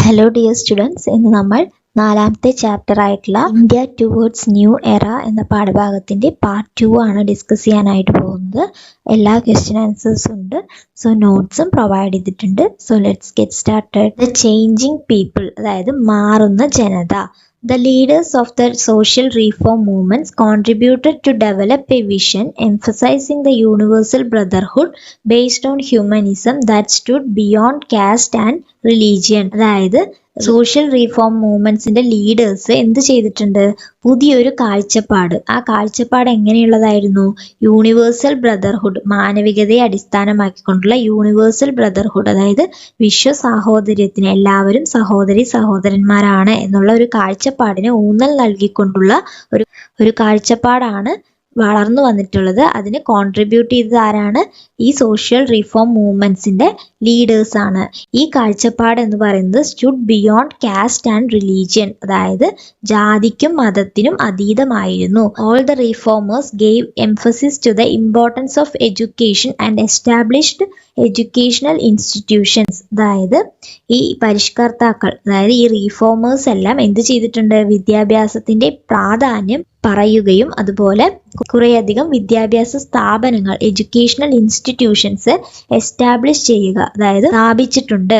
Hello dear students, ഇന്ന് നമ്മൾ നാലാമത്തെ ചാപ്റ്റർ ആയിട്ടുള്ള ഇന്ത്യ ടുവേർഡ്സ് ന്യൂ എറ എന്ന പാഠഭാഗത്തിന്റെ പാർട്ട് 2 ആണ് ഡിസ്കസ് ചെയ്യാനായിട്ട് പോകുന്നത്. എല്ലാ ക്വസ്റ്റ്യൻ ആൻസേഴ്സും ഉണ്ട്. സോ നോട്ട്സും പ്രൊവൈഡ് ചെയ്തിട്ടുണ്ട്. So let's get started. The changing people, അതായത് മാറുന്ന ജനത. The leaders of the social reform movements contributed to develop a vision emphasizing the universal brotherhood based on humanism that stood beyond caste and religion. അതായത് social reform മൂവ്മെന്റ്സിന്റെ leaders എന്ത് ചെയ്തിട്ടുണ്ട്? പുതിയൊരു കാഴ്ചപ്പാട്. ആ കാഴ്ചപ്പാട് എങ്ങനെയുള്ളതായിരുന്നു? Universal brotherhood, മാനവികതയെ അടിസ്ഥാനമാക്കിക്കൊണ്ടുള്ള universal brotherhood, അതായത് വിശ്വ സാഹോദര്യത്തിന്, എല്ലാവരും സഹോദരി സഹോദരന്മാരാണ് എന്നുള്ള ഒരു കാഴ്ചപ്പാടിന് ഊന്നൽ നൽകിക്കൊണ്ടുള്ള ഒരു കാഴ്ചപ്പാടാണ് വളർന്നു വന്നിട്ടുള്ളത്. അതിന് കോൺട്രിബ്യൂട്ട് ചെയ്തത് ആരാണ്? ഈ സോഷ്യൽ റീഫോം മൂവ്മെന്റ്സിന്റെ ലീഡേഴ്സ് ആണ്. ഈ കാഴ്ചപ്പാട് എന്ന് പറയുന്നത് stood beyond caste and religion, അതായത് ജാതിക്കും മതത്തിനും അതീതമായിരുന്നു. All the reformers gave emphasis to the importance of education and established educational institutions. അതായത് ഈ പരിഷ്കർത്താക്കൾ, അതായത് ഈ റീഫോമേഴ്സ് എല്ലാം എന്ത് ചെയ്തിട്ടുണ്ട്? വിദ്യാഭ്യാസത്തിന്റെ പ്രാധാന്യം പറയുകയും അതുപോലെ കുറേയധികം വിദ്യാഭ്യാസ സ്ഥാപനങ്ങൾ, എഡ്യൂക്കേഷണൽ ഇൻസ്റ്റിറ്റ്യൂഷൻസ് എസ്റ്റാബ്ലിഷ് ചെയ്യുക, അതായത് സ്ഥാപിച്ചിട്ടുണ്ട്.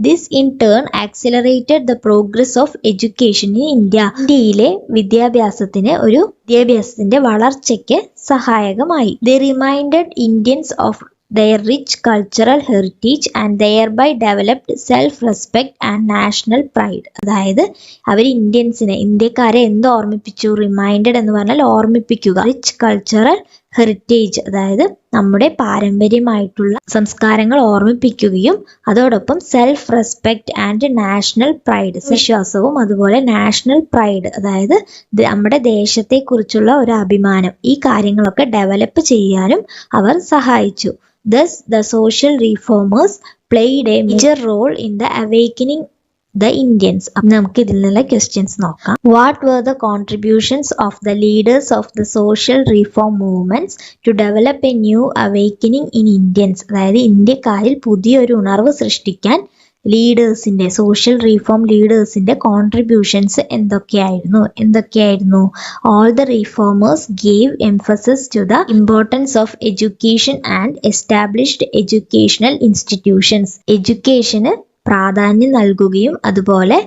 This in turn accelerated the progress of education in India. ഇന്ത്യയിലെ വിദ്യാഭ്യാസത്തിന്റെ വളർച്ചയ്ക്ക് സഹായകമായി. They reminded Indians of their rich cultural heritage and thereby developed self-respect and national pride. അതായത് അവർ ഇന്ത്യക്കാരെ എന്ത് ഓർമ്മിപ്പിച്ചു? റിമൈൻഡഡ് എന്ന് പറഞ്ഞാൽ ഓർമ്മിപ്പിക്കുക. റിച്ച് കൾച്ചറൽ ഹെറിറ്റേജ്, അതായത് നമ്മുടെ പാരമ്പര്യമായിട്ടുള്ള സംസ്കാരങ്ങൾ ഓർമ്മിപ്പിക്കുകയും അതോടൊപ്പം self respect and national pride, വിശ്വാസവും അതുപോലെ നാഷണൽ പ്രൈഡ്, അതായത് നമ്മുടെ ദേശത്തെക്കുറിച്ചുള്ള ഒരു അഭിമാനം, ഈ കാര്യങ്ങളൊക്കെ ഡെവലപ്പ് ചെയ്യാനും അവർ സഹായിച്ചു. Thus, the social reformers played a major role in the awakening the Indians. നമുക്ക് ഇതിൽ നിന്നുള്ള ക്വസ്റ്റ്യൻസ് നോക്കാം. What were the contributions of the leaders of the social reform movements to develop a new awakening in Indians? അതായത് ഇന്ത്യക്കാരിൽ പുതിയൊരു ഉണർവ് സൃഷ്ടിക്കാൻ ലീഡേഴ്സിന്റെ, social reform ലീഡേഴ്സിന്റെ കോൺട്രിബ്യൂഷൻസ് എന്തൊക്കെയായിരുന്നു? All the reformers gave emphasis to the importance of education and established educational institutions. എഡ്യൂക്കേഷന് പ്രാധാന്യം നൽകുകയും അതുപോലെ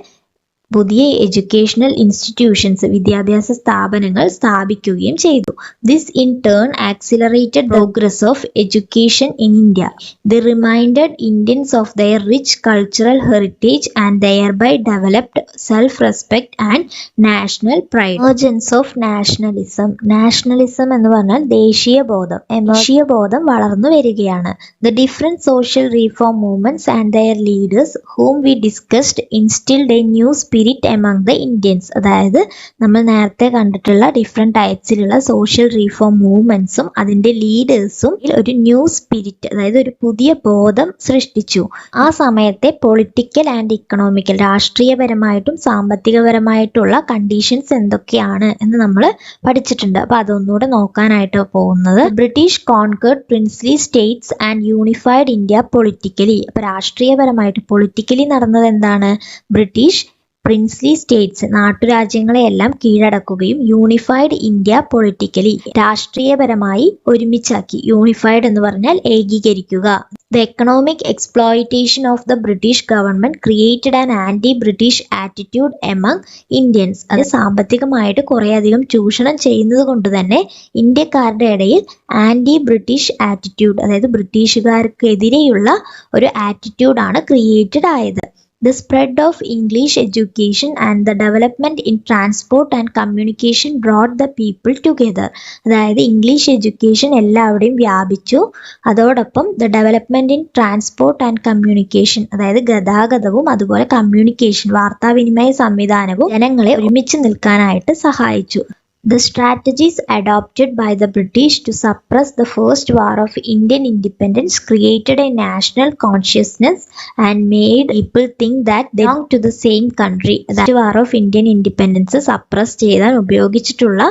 പുതിയ എഡ്യൂക്കേഷണൽ ഇൻസ്റ്റിറ്റ്യൂഷൻസ്, വിദ്യാഭ്യാസ സ്ഥാപനങ്ങൾ സ്ഥാപിക്കുകയും ചെയ്തു. This in turn accelerated progress of education in India. The reminded Indians of their rich cultural heritage and thereby developed self-respect and national pride. Emergence of nationalism. Nationalism എന്ന് പറഞ്ഞാൽ ദേശീയ ബോധം വളർന്നു വരികയാണ്. The different social reform movements and their leaders whom we discussed instilled a new spirit among the Indians. അതായത് നമ്മൾ നേരത്തെ കണ്ടിട്ടുള്ള ഡിഫറെന്റ് ടൈപ്സിലുള്ള സോഷ്യൽ റീഫോം മൂവ്മെന്റ്സും അതിന്റെ ലീഡേഴ്സും ഒരു ന്യൂ സ്പിരിറ്റ്, അതായത് ഒരു പുതിയ ബോധം സൃഷ്ടിച്ചു. ആ സമയത്തെ പൊളിറ്റിക്കൽ ആൻഡ് ഇക്കണോമിക്കൽ, രാഷ്ട്രീയപരമായിട്ടും സാമ്പത്തികപരമായിട്ടുള്ള കണ്ടീഷൻസ് എന്തൊക്കെയാണ് എന്ന് നമ്മൾ പഠിച്ചിട്ടുണ്ട്. അപ്പൊ അതൊന്നുകൂടെ നോക്കാനായിട്ട് പോകുന്നത്. British conquered princely states and unified India politically. അപ്പൊ രാഷ്ട്രീയപരമായിട്ട് പൊളിറ്റിക്കലി നടന്നത് എന്താണ്? ബ്രിട്ടീഷ് പ്രിൻസ്ലി സ്റ്റേറ്റ്സ്, നാട്ടുരാജ്യങ്ങളെയെല്ലാം കീഴടക്കുകയും യൂണിഫൈഡ് ഇന്ത്യ പൊളിറ്റിക്കലി, രാഷ്ട്രീയപരമായി ഒരുമിച്ചാക്കി. യൂണിഫൈഡ് എന്ന് പറഞ്ഞാൽ ഏകീകരിക്കുക. The economic exploitation of the British government created an anti British attitude among Indians. അത് സാമ്പത്തികമായിട്ട് കുറേയധികം ചൂഷണം ചെയ്യുന്നത് കൊണ്ട് തന്നെ ഇന്ത്യക്കാരുടെ ഇടയിൽ ആന്റി ബ്രിട്ടീഷ് ആറ്റിറ്റ്യൂഡ്, അതായത് ബ്രിട്ടീഷുകാർക്കെതിരെയുള്ള ഒരു ആറ്റിറ്റ്യൂഡാണ് ക്രിയേറ്റഡ് ആയത്. The spread of English education and the development in transport and communication brought the people together. അതായത് ഇംഗ്ലീഷ് എഡ്യൂക്കേഷൻ എല്ലാവിടെയും വ്യാപിച്ചു. അതോടൊപ്പം the development in transport and communication, അതായത് ഗതാഗതവും അതുപോലെ കമ്മ്യൂണിക്കേഷൻ, വാർത്താവിനിമയ സംവിധാനവും ജനങ്ങളെ ഒരുമിച്ച് നിൽക്കാനായിട്ട് സഹായിച്ചു. The strategies adopted by the British to suppress the first war of Indian independence created a national consciousness and made people think that they belonged to the same country. The war of Indian independence suppress ചെയ്യാൻ ഉപയോഗിച്ചിട്ടുള്ള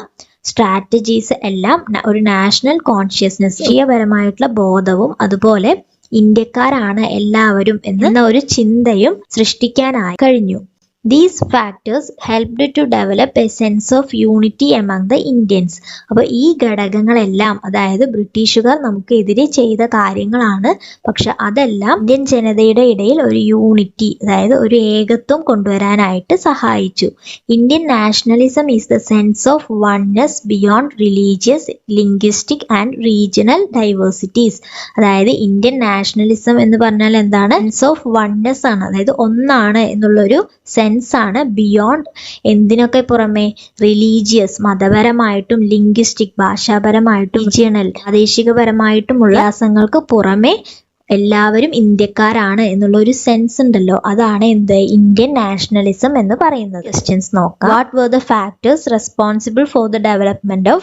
strategies എല്ലാം ഒരു national consciousness, ദേശീയപരമായിട്ടുള്ള ബോധവും അതുപോലെ ഇന്ത്യക്കാരാണ് എല്ലാവരും എന്ന ഒരു ചിന്തയും സൃഷ്ടിക്കാനായി കഴിഞ്ഞു. These factors helped to develop a sense of unity among the Indians. അപ്പോൾ ഈ ഘടകങ്ങളെല്ലാം, അതായത് ബ്രിട്ടീഷുകാർ നമുക്കെതിരെ ചെയ്ത കാര്യങ്ങളാണ്, പക്ഷെ അതെല്ലാം ഇന്ത്യൻ ജനതയുടെ ഇടയിൽ ഒരു യൂണിറ്റി, അതായത് ഒരു ഏകത്വം കൊണ്ടുവരാനായിട്ട് സഹായിച്ചു. Indian nationalism is the sense of oneness beyond religious, linguistic and regional diversities. അതായത് ഇന്ത്യൻ നാഷണലിസം എന്ന് പറഞ്ഞാൽ എന്താണ്? സെൻസ് ഓഫ് വൺനെസ് ആണ്, അതായത് ഒന്നാണ് എന്നുള്ളൊരു സെൻസ് ആണ്. ബിയോണ്ട് എന്തിനൊക്കെ പുറമെ? റിലീജിയസ് മതപരമായിട്ടും, ലിംഗ്വിസ്റ്റിക് ഭാഷാപരമായിട്ടും, റീജിയണൽ പ്രാദേശികപരമായിട്ടുമുള്ള വ്യത്യാസങ്ങൾക്ക് പുറമെ എല്ലാവരും ഇന്ത്യക്കാരാണ് എന്നുള്ള ഒരു സെൻസ് ഉണ്ടല്ലോ, അതാണ് എന്ത്? ഇന്ത്യൻ നാഷണലിസം എന്ന് പറയുന്നത്. ക്വസ്റ്റ്യൻസ് നോക്കാം. What were the factors responsible for the development of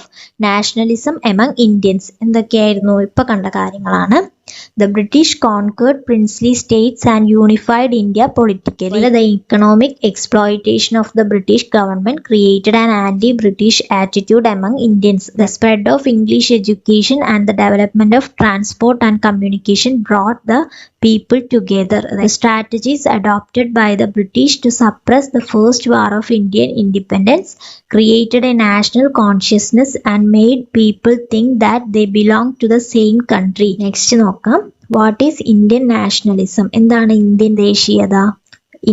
nationalism among Indians? എന്തൊക്കെയായിരുന്നു? ഇപ്പൊ കണ്ട കാര്യങ്ങളാണ്. The British conquered princely states and unified India politically. The economic exploitation of the British government created an anti-British attitude among Indians. The spread of English education and the development of transport and communication brought the people together. The strategies adopted by the British to suppress the first war of Indian independence created a national consciousness and made people think that they belonged to the same country. Next നോക്കാം. What is Indian nationalism? എന്താണ് Indian ദേശീയത?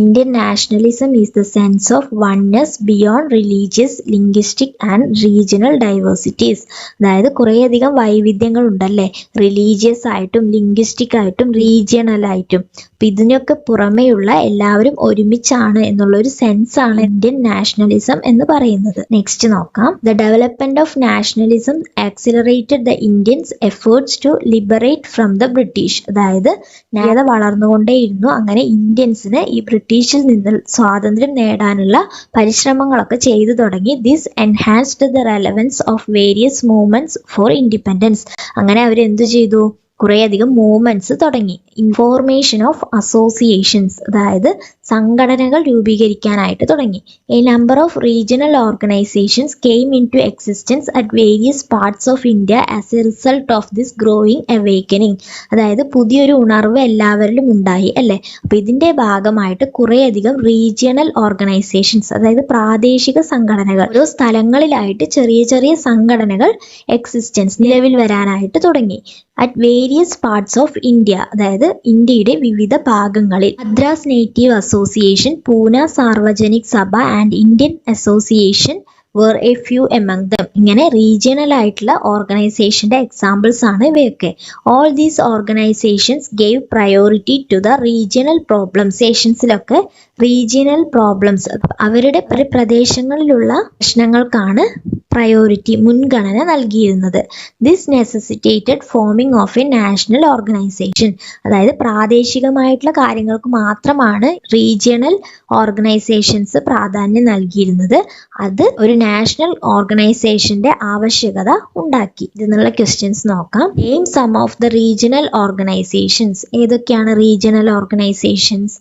Indian nationalism is the sense of oneness beyond religious, linguistic and regional diversities. അതായത് കുറേയധികം വൈവിധ്യങ്ങൾ ഉണ്ടല്ലേ, religious ആയിട്ടും, linguistic ആയിട്ടും, regional ആയിട്ടും. അപ്പൊ ഇതിനൊക്കെ പുറമെയുള്ള എല്ലാവരും ഒരുമിച്ചാണ് എന്നുള്ളൊരു സെൻസ് ആണ് ഇന്ത്യൻ നാഷണലിസം എന്ന് പറയുന്നത്. നെക്സ്റ്റ് നോക്കാം. The development of nationalism accelerated the Indians efforts to liberate from the British. അതായത് വളർന്നുകൊണ്ടേയിരുന്നു. അങ്ങനെ ഇന്ത്യൻസിന് ഈ ബ്രിട്ടീഷിൽ നിന്ന് സ്വാതന്ത്ര്യം നേടാനുള്ള പരിശ്രമങ്ങളൊക്കെ ചെയ്തു തുടങ്ങി. This enhanced the relevance of various movements four independence. അങ്ങനെ അവരെന്തു ചെയ്തു? കുറേയധികം മൂവ്മെന്റ്സ് തുടങ്ങി. ഇൻഫോർമേഷൻ ഓഫ് അസോസിയേഷൻസ്, അതായത് സംഘടനകൾ രൂപീകരിക്കാനായിട്ട് തുടങ്ങി. A number of regional organisations came into existence at various parts of India as a result of this growing awakening. അതായത് പുതിയൊരു ഉണർവ് എല്ലാവരിലും ഉണ്ടായി അല്ലേ. അപ്പൊ ഇതിന്റെ ഭാഗമായിട്ട് കുറേയധികം റീജിയണൽ ഓർഗനൈസേഷൻസ്, അതായത് പ്രാദേശിക സംഘടനകൾ, ഓരോ സ്ഥലങ്ങളിലായിട്ട് ചെറിയ ചെറിയ സംഘടനകൾ എക്സിസ്റ്റൻസ് നിലവിൽ വരാനായിട്ട് തുടങ്ങി. At various parts of India, അതായത് ഇന്ത്യയുടെ വിവിധ ഭാഗങ്ങളിൽ. Madras native association, Poona Sarvajanik Sabha and Indian association were a few among them. ഇങ്ങനെ റീജിയണൽ ആയിട്ടുള്ള ഓർഗനൈസേഷന്റെ എക്സാമ്പിൾസ് ആണ് ഇവയൊക്കെ. All these organisations gave priority to the regional problems. സ്റ്റേഷൻസിലൊക്കെ റീജിയണൽ പ്രോബ്ലംസ്, അവരുടെ പ്രദേശങ്ങളിലുള്ള പ്രശ്നങ്ങൾക്കാണ് പ്രയോറിറ്റി, മുൻഗണന നൽകിയിരുന്നത്. This necessitated forming of a national organisation. അതായത് പ്രാദേശികമായിട്ടുള്ള കാര്യങ്ങൾക്ക് മാത്രമാണ് റീജിയണൽ ഓർഗനൈസേഷൻസ് പ്രാധാന്യം നൽകിയിരുന്നത്. അത് ഒരു നാഷണൽ ഓർഗനൈസേഷന്റെ ആവശ്യകത ഉണ്ടാക്കി. ഇതിനുള്ള ക്വസ്റ്റ്യൻസ് നോക്കാം. Name some of the regional organisations. ഏതൊക്കെയാണ് regional organisations?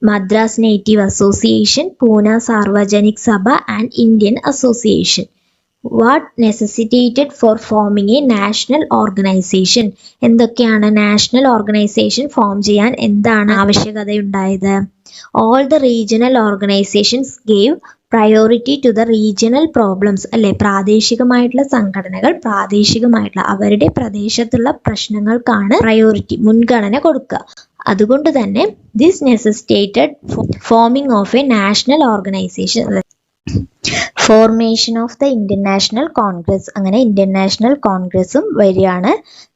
Madras native association, Poona Sarvajanik Sabha and Indian association. What necessitated for forming a national organisation. എന്തൊക്കെയാണ് നാഷണൽ ഓർഗനൈസേഷൻ ഫോം ചെയ്യാൻ എന്താണ് ആവശ്യകതയുണ്ടായത്? All the regional organisations gave priority to the regional problems. അല്ലെ, പ്രാദേശികമായിട്ടുള്ള സംഘടനകൾ പ്രാദേശികമായിട്ടുള്ള അവരുടെ പ്രദേശത്തുള്ള പ്രശ്നങ്ങൾക്കാണ് പ്രയോറിറ്റി, മുൻഗണന കൊടുക്കുക. അതുകൊണ്ട് തന്നെ this necessitated forming of a national organisation. Formation of the Indian national Congress. അങ്ങനെ ഇന്ത്യൻ നാഷണൽ കോൺഗ്രസും വരികയാണ്.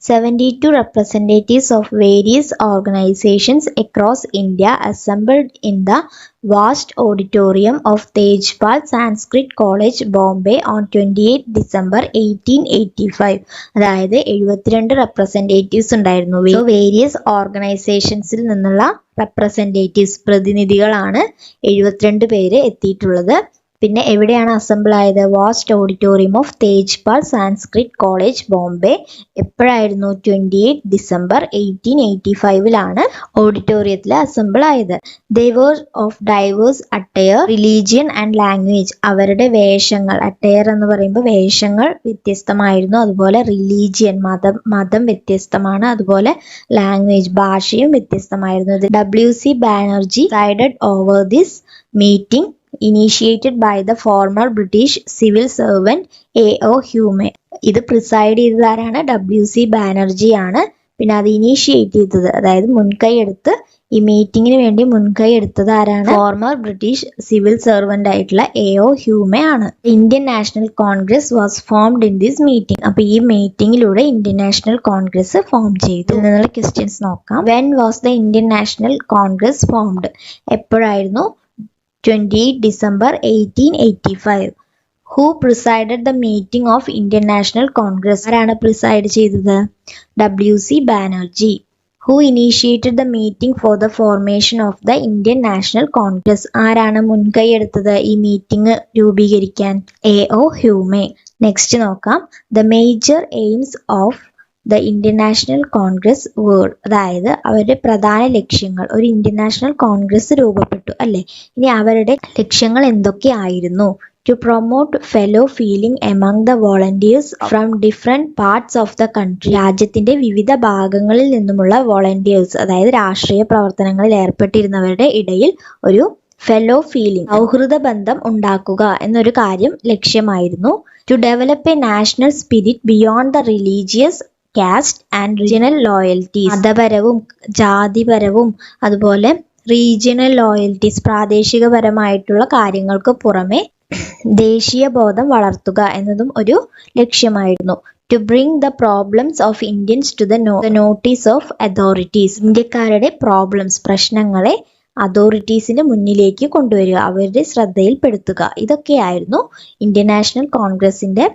72 representatives of various organizations across India assembled in the vast auditorium of Tejpal Sanskrit College, Bombay on 28 December 1885. അതായത് 72 representatives ഉണ്ടായിരുന്നു. Various ഓർഗനൈസേഷൻസിൽ നിന്നുള്ള representatives, പ്രതിനിധികളാണ് 72 പേര് എത്തിയിട്ടുള്ളത്. പിന്നെ എവിടെയാണ് അസംബിൾ ആയത്? Vast auditorium of Tejpal Sanskrit college, Bombay. എപ്പോഴായിരുന്നു? 28 ഡിസംബർ 1885 ഓഡിറ്റോറിയത്തിൽ അസംബിൾ ആയത്. They were of diverse attire, religion and language. അവരുടെ വേഷങ്ങൾ, അറ്റയർ എന്ന് പറയുമ്പോൾ വേഷങ്ങൾ വ്യത്യസ്തമായിരുന്നു. അതുപോലെ റിലീജിയൻ, മതം വ്യത്യസ്തമാണ്. അതുപോലെ ലാംഗ്വേജ്, ഭാഷയും വ്യത്യസ്തമായിരുന്നു. W.C. Banerjee presided over this meeting initiated by the former British civil servant A.O. Hume. ഇത് പ്രിസൈഡ് ചെയ്തത് ആരാണ്? W.C. ബാനർജി ആണ്. പിന്നെ അത് ഇനീഷ്യേറ്റ് ചെയ്തത്, അതായത് മുൻകൈ എടുത്ത് ഈ മീറ്റിങ്ങിന് വേണ്ടി മുൻകൈ എടുത്തത് ആരാണ്? ഫോർമർ ബ്രിട്ടീഷ് സിവിൽ സെർവന്റ് ആയിട്ടുള്ള A.O. ഹ്യൂമെ ആണ്. Indian national Congress was formed in this meeting. അപ്പൊ ഈ മീറ്റിംഗിലൂടെ ഇന്ത്യൻ നാഷണൽ കോൺഗ്രസ് ഫോം ചെയ്തു. ഇതിൽ നിന്നുള്ള ക്വസ്റ്റ്യൻസ് നോക്കാം. When was the Indian national Congress formed? എപ്പോഴായിരുന്നു? 28 December 1885. Who presided the meeting of Indian National Congress? ആരാണ് പ്രിസൈഡ് ചെയ്തത്? W.C. Banerjee. Who initiated the meeting for the formation of the Indian National Congress? ആരാണ് മുൻകൈ എടുത്തത് ഈ മീറ്റിംഗ് രൂപീകരിക്കാൻ? A.O. ഹ്യൂമെ. നെക്സ്റ്റ് നോക്കാം. The major aims of the Indian National Congress were, അതായത് അവരുടെ പ്രധാന ലക്ഷ്യങ്ങൾ. ഒരു ഇന്ത്യൻ നാഷണൽ കോൺഗ്രസ് രൂപപ്പെട്ടു അല്ലെ? ഇനി അവരുടെ ലക്ഷ്യങ്ങൾ എന്തൊക്കെയായിരുന്നു? To promote fellow feeling among the volunteers from different parts of the country. രാജ്യത്തിന്റെ വിവിധ ഭാഗങ്ങളിൽ നിന്നുമുള്ള വോളണ്ടിയേഴ്സ്, അതായത് രാഷ്ട്രീയ പ്രവർത്തനങ്ങളിൽ ഏർപ്പെട്ടിരുന്നവരുടെ ഇടയിൽ ഒരു ഫെലോ ഫീലിംഗ്, സൗഹൃദ ബന്ധം ഉണ്ടാക്കുക എന്നൊരു കാര്യം ലക്ഷ്യമായിരുന്നു. To develop a national spirit beyond the religious, caste and regional loyalties. മതപരവും ജാതിപരവും അതുപോലെ റീജിയണൽ ലോയൽറ്റീസ്, പ്രാദേശികപരമായിട്ടുള്ള കാര്യങ്ങൾക്ക് പുറമെ ദേശീയ ബോധം വളർത്തുക എന്നതും ഒരു ലക്ഷ്യമായിരുന്നു. To bring the problems of Indians to the notice of authorities. ഇന്ത്യക്കാരുടെ പ്രോബ്ലംസ്, പ്രശ്നങ്ങളെ അതോറിറ്റീസിന്റെ മുന്നിലേക്ക് കൊണ്ടുവരിക, അവരുടെ ശ്രദ്ധയിൽപ്പെടുത്തുക. ഇതൊക്കെയായിരുന്നു ഇന്ത്യൻ നാഷണൽ കോൺഗ്രസിന്റെ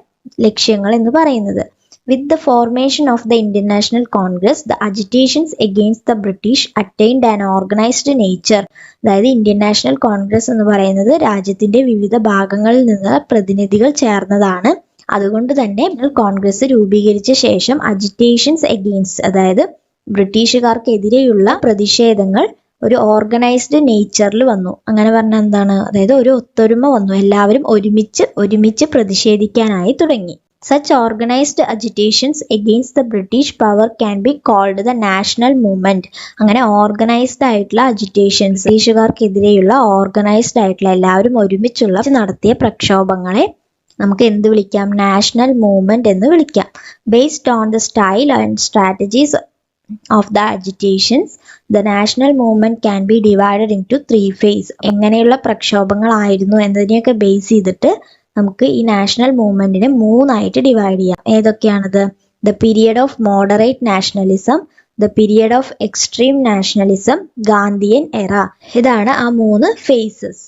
ലക്ഷ്യങ്ങൾ എന്ന് പറയുന്നത്. With the formation of the Indian National Congress, the agitations against the British attained an organized nature. അതായത് ഇന്ത്യൻ നാഷണൽ കോൺഗ്രസ് എന്ന് പറയുന്നത് രാജ്യത്തിന്റെ വിവിധ ഭാഗങ്ങളിൽ നിന്ന് പ്രതിനിധികൾ ചേർന്നതാണ്. അതുകൊണ്ട് തന്നെ കോൺഗ്രസ് രൂപീകരിച്ച ശേഷം അജിറ്റേഷൻസ് എഗെയിൻസ്റ്റ്, അതായത് ബ്രിട്ടീഷുകാർക്കെതിരെയുള്ള പ്രതിഷേധങ്ങൾ ഒരു ഓർഗനൈസ്ഡ് നേച്ചറിൽ വന്നു. അങ്ങനെ പറഞ്ഞാൽ എന്താണ്? അതായത് ഒരു ഒത്തൊരുമ വന്നു, എല്ലാവരും ഒരുമിച്ച് പ്രതിഷേധിക്കാനായി തുടങ്ങി. Such organized agitations against the British power can be called the national movement. അങ്ങനെ ഓർഗനൈസ്ഡ് ആയിട്ടുള്ള അജിറ്റേഷൻസ്, ബ്രിട്ടീഷുകാർക്കെതിരെയുള്ള ഓർഗനൈസ്ഡ് ആയിട്ടുള്ള എല്ലാവരും ഒരുമിച്ചുള്ള നടത്തിയ പ്രക്ഷോഭങ്ങളെ നമുക്ക് എന്ത് വിളിക്കാം? നാഷണൽ മൂവ്മെന്റ് എന്ന് വിളിക്കാം. Based on the style and strategies of the agitations, the national movement can be divided into 3 phases. എങ്ങനെയുള്ള പ്രക്ഷോഭങ്ങളായിരുന്നു എന്നതിനെയൊക്കെ ബേസ് ചെയ്തിട്ട് നമുക്ക് ഈ നാഷണൽ മൂവ്മെന്റിനെ 3 ആയിട്ട് ഡിവൈഡ് ചെയ്യാം. ഏതൊക്കെയാണത്? The period of moderate nationalism, the period of extreme nationalism, Gandhian era. ഇതാണ് ആ 3 phases.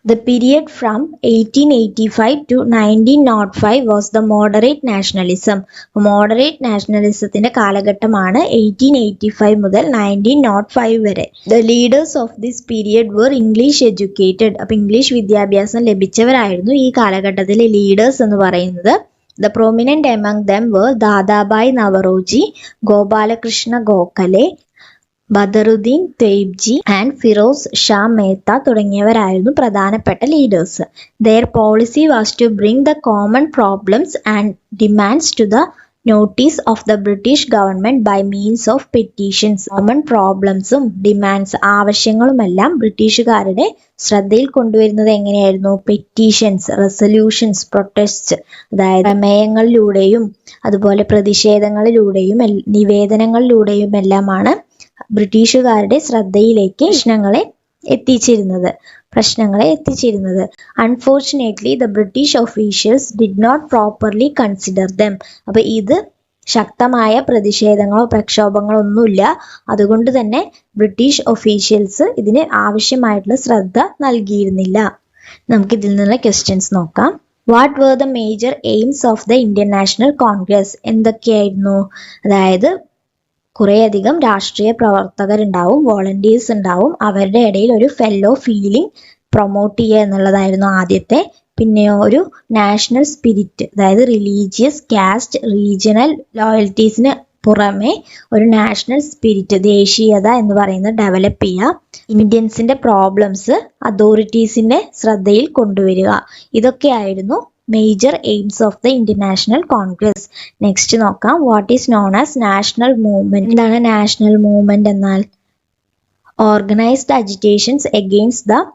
The period from 1885 to 1905 was the moderate nationalism. Moderate nationalismത്തിന്റെ കാലഘട്ടമാണ് 1885 മുതൽ 1905 വരെ. The leaders of this period were English educated. അപ്പോൾ English വിദ്യാഭ്യാസം ലഭിച്ചവരായിരുന്നു ഈ കാലഘട്ടത്തിലെ ലീഡേഴ്സ് എന്ന് പറയുന്നത്. The prominent among them were Dadabhai Naoroji, Gopalakrishna Gokhale, Badruddin Tyabji and Pherozeshah Mehta തുടങ്ങിയവരായിരുന്നു പ്രധാനപ്പെട്ട leaders. Their policy was to bring the common problems and demands to the notice of the British government by means of petitions. Common problemsഉം demands, ആവശ്യങ്ങളുമെല്ലാം ബ്രിട്ടീഷുകാരുടെ ശ്രദ്ധയിൽ കൊണ്ടുവരുന്നത് എങ്ങനെയായിരുന്നു? Petitions, resolutions, protest, അതായത് പ്രമേയങ്ങളിലൂടെയും അതുപോലെ പ്രതിഷേധങ്ങളിലൂടെയും നിവേദനങ്ങളിലൂടെയും എല്ലാമാണ് ബ്രിട്ടീഷുകാരുടെ ശ്രദ്ധയിലേക്ക് പ്രശ്നങ്ങളെ എത്തിച്ചിരുന്നത്. Unfortunately the British officials did not properly consider them. അപ്പൊ ഇത് ശക്തമായ പ്രതിഷേധങ്ങളോ പ്രക്ഷോഭങ്ങളോ ഒന്നുമില്ല. അതുകൊണ്ട് തന്നെ ബ്രിട്ടീഷ് ഒഫീഷ്യൽസ് ഇതിന് ആവശ്യമായിട്ടുള്ള ശ്രദ്ധ നൽകിയിരുന്നില്ല. നമുക്ക് ഇതിൽ നിന്നുള്ള ക്വസ്റ്റ്യൻസ് നോക്കാം. What were the major aims of the Indian national Congress? എന്തൊക്കെയായിരുന്നു? അതായത് കുറേയധികം രാഷ്ട്രീയ പ്രവർത്തകരുണ്ടാവും, വോളണ്ടിയേഴ്സ് ഉണ്ടാവും. അവരുടെ ഇടയിൽ ഒരു ഫെല്ലോ ഫീലിംഗ് പ്രൊമോട്ട് ചെയ്യുക എന്നുള്ളതായിരുന്നു ആദ്യത്തെ. പിന്നെ ഒരു നാഷണൽ സ്പിരിറ്റ്, അതായത് റിലീജിയസ്, കാസ്റ്റ്, റീജിയണൽ ലോയൽറ്റീസിന് പുറമെ ഒരു നാഷണൽ സ്പിരിറ്റ്, ദേശീയത എന്ന് പറയുന്നത് ഡെവലപ്പ് ചെയ്യുക. ഇന്ത്യൻസിന്റെ പ്രോബ്ലംസ് അതോറിറ്റീസിന്റെ ശ്രദ്ധയിൽ കൊണ്ടുവരിക. ഇതൊക്കെയായിരുന്നു major aims of the Indian national Congress. Next നോക്കാം, what is known as national movement. എന്താണ് നാഷണൽ മൂവ്മെന്റ് എന്നാൽ? Organised agitations against the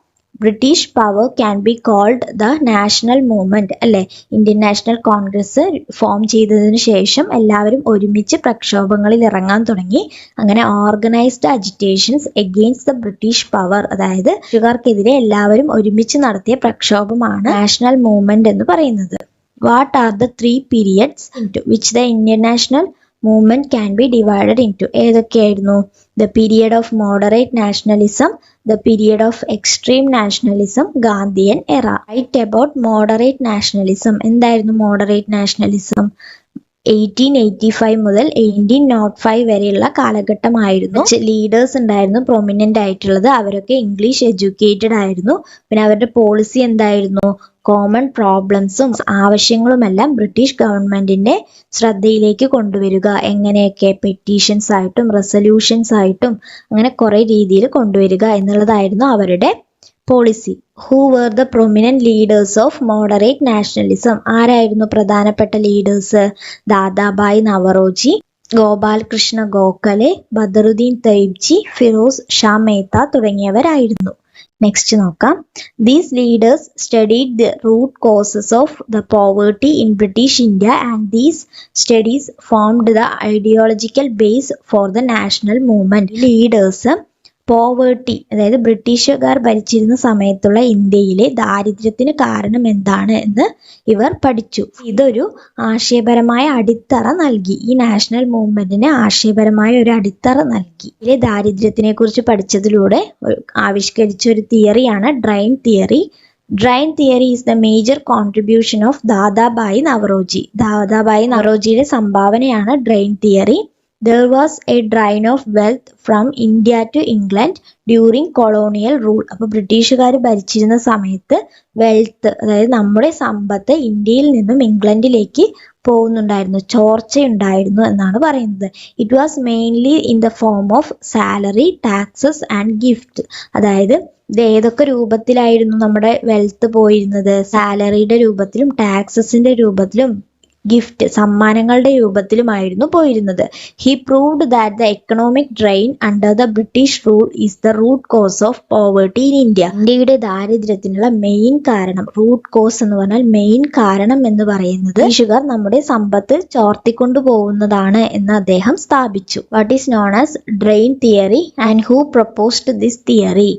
British power can be called the national movement അല്ലേ. ഇന്ത്യൻ നാഷണൽ കോൺഗ്രസ് ഫോം ചെയ്തതിനു ശേഷം എല്ലാവരും ഒരുമിച്ച് പ്രക്ഷോഭങ്ങളിൽ ഇറങ്ങാൻ തുടങ്ങി. അങ്ങനെ organised agitations against the British power, അതായത് ബ്രിട്ടീഷുകാർക്കെതിരെ എല്ലാവരും ഒരുമിച്ച് നടത്തിയ പ്രക്ഷോഭമാണ് നാഷണൽ മൂവ്മെന്റ് എന്ന് പറയുന്നത്. What are the 3 periods into which the Indian national movement can be divided into? ഏതൊക്കെയായിരുന്നു? The period of moderate nationalism, the period of extreme nationalism, Gandhian era. Write about moderate nationalism. എന്തായിരുന്നു moderate nationalism? 1885 മുതൽ 1805 വരെയുള്ള കാലഘട്ടമായിരുന്നു. Leaders ഉണ്ടായിരുന്നു prominent ആയിട്ടുള്ളത്. അവരൊക്കെ English educated ആയിരുന്നു. പിന്നെ അവരുടെ പോളിസി എന്തായിരുന്നു? കോമൺ പ്രോബ്ലംസും ആവശ്യങ്ങളുമെല്ലാം ബ്രിട്ടീഷ് ഗവൺമെന്റിന്റെ ശ്രദ്ധയിലേക്ക് കൊണ്ടുവരിക. എങ്ങനെയൊക്കെ? പെറ്റീഷൻസ് ആയിട്ടും റെസൊല്യൂഷൻസ് ആയിട്ടും അങ്ങനെ കുറെ രീതിയിൽ കൊണ്ടുവരിക എന്നുള്ളതായിരുന്നു അവരുടെ policy. Who were the prominent leaders of moderate nationalism? ആരായിരുന്നു പ്രധാനപ്പെട്ട ലീഡേഴ്സ്? ദാദാഭായ് നവറോജി, ഗോപാൽ കൃഷ്ണ ഗോഖലെ, ബദറുദ്ദീൻ തയ്ബ്ജി, ഫിറോസ് ഷാ മേത്ത തുടങ്ങിയവരായിരുന്നു. നെക്സ്റ്റ് നോക്കാം. These leaders studied the root causes of the poverty in British India and these studies formed the ideological base for the national movement. Leaders poverty, അതായത് ബ്രിട്ടീഷുകാർ ഭരിച്ചിരുന്ന സമയത്തുള്ള ഇന്ത്യയിലെ ദാരിദ്ര്യത്തിന് കാരണം എന്താണ് എന്ന് ഇവർ പഠിച്ചു. ഇതൊരു ആശയപരമായ അടിത്തറ നൽകി. ഈ നാഷണൽ മൂവ്മെന്റിന് ആശയപരമായ ഒരു അടിത്തറ നൽകി. ഇതിലെ ദാരിദ്ര്യത്തിനെ കുറിച്ച് പഠിച്ചതിലൂടെ ആവിഷ്കരിച്ച ഒരു തിയറിയാണ് drain theory. Drain theory is the major contribution of Dadabhai Naoroji. Dadabhai നവറോജിയുടെ സംഭാവനയാണ് drain theory. There was a drain of wealth from India to England during colonial rule. അപ്പോൾ ബ്രിട്ടീഷുകാർ ഭരിച്ചിരുന്ന സമയത്ത് വെൽത്ത്, അതായത് നമ്മുടെ സമ്പത്ത് ഇന്ത്യയിൽ നിന്നും ഇംഗ്ലണ്ടിലേക്ക് പോകുന്നുണ്ടായിരുന്നു, ചോർച്ചയുണ്ടായിരുന്നു എന്നാണ് പറയുന്നത്. It was mainly in the form of salary, taxes and gift. അതായത് ഇത് ഏതൊക്കെ രൂപത്തിലായിരുന്നു നമ്മുടെ വെൽത്ത് പോയിരുന്നത്? സാലറിയുടെ രൂപത്തിലും ടാക്സസിന്റെ രൂപത്തിലും ഗിഫ്റ്റ്, സമ്മാനങ്ങളുടെ രൂപത്തിലുമായിരുന്നു പോയിരുന്നത്. He proved that the economic drain under the British rule is the root cause of poverty in India. ഇന്ത്യയുടെ ദാരിദ്ര്യത്തിനുള്ള മെയിൻ കാരണം, റൂട്ട് കോസ് എന്ന് പറഞ്ഞാൽ മെയിൻ കാരണം എന്ന് പറയുന്നത് ബ്രിട്ടീഷുകാർ നമ്മുടെ സമ്പത്ത് ചോർത്തിക്കൊണ്ടു പോകുന്നതാണ് എന്ന് അദ്ദേഹം സ്ഥാപിച്ചു. What is known as drain theory and who proposed this theory?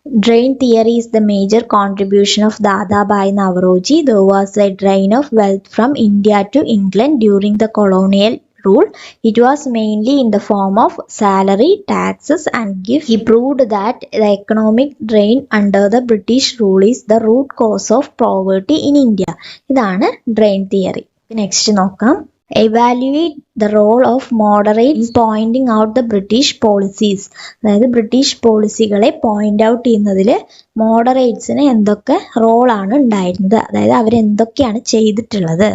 Drain theory is the major contribution of Dadabhai Navroji. There was a drain of wealth from India to England during the colonial rule. It was mainly in the form of salary, taxes and gifts. He proved that the economic drain under the British rule is the root cause of poverty in India. ഇതാണ് drain theory. Next നോക്കാം. Evaluate the role of moderates pointing out the British policies. അതായത് British പോളിസികളെ point out ചെയ്യുന്നതിൽ മോഡറേറ്റ്സിന് എന്തൊക്കെ റോളാണ് ഉണ്ടായിരുന്നത്, അതായത് അവരെന്തൊക്കെയാണ് ചെയ്തിട്ടുള്ളത്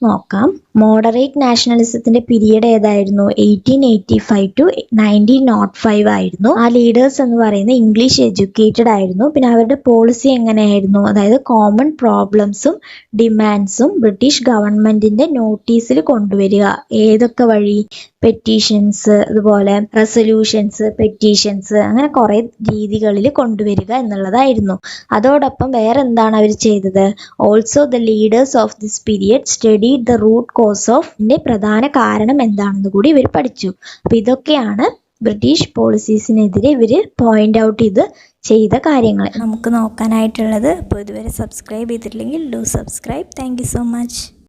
നോക്കാം. മോഡറേറ്റ് നാഷണലിസത്തിന്റെ പീരീഡ് ഏതായിരുന്നു? 1885 to 1905 ആയിരുന്നു. ആ ലീഡേഴ്സ് എന്ന് പറയുന്നത് ഇംഗ്ലീഷ് എഡ്യൂക്കേറ്റഡ് ആയിരുന്നു. പിന്നെ അവരുടെ പോളിസി എങ്ങനെയായിരുന്നു? അതായത് കോമൺ പ്രോബ്ലംസും ഡിമാൻഡ്സും ബ്രിട്ടീഷ് ഗവൺമെന്റിന്റെ നോട്ടീസിൽ കൊണ്ടുവരിക. ഏതൊക്കെ വഴി? പെറ്റീഷൻസ്, അതുപോലെ റെസൊല്യൂഷൻസ്, പെറ്റീഷൻസ്, അങ്ങനെ കുറെ രീതികളിൽ കൊണ്ടുവരിക എന്നുള്ളതായിരുന്നു. അതോടൊപ്പം വേറെ എന്താണ് അവർ ചെയ്തത്? Also the leaders of this period studied the root cause of, ഇതിന്റെ പ്രധാന കാരണം എന്താണെന്ന് കൂടി ഇവർ പഠിച്ചു. അപ്പൊ ഇതൊക്കെയാണ് ബ്രിട്ടീഷ് പോളിസീസിനെതിരെ ഇവർ പോയിന്റ് ഔട്ട് ചെയ്ത കാര്യങ്ങൾ നമുക്ക് നോക്കാനായിട്ടുള്ളത്. അപ്പോൾ ഇതുവരെ സബ്സ്ക്രൈബ് ചെയ്തിട്ടില്ലെങ്കിൽ do subscribe. Thank you so much.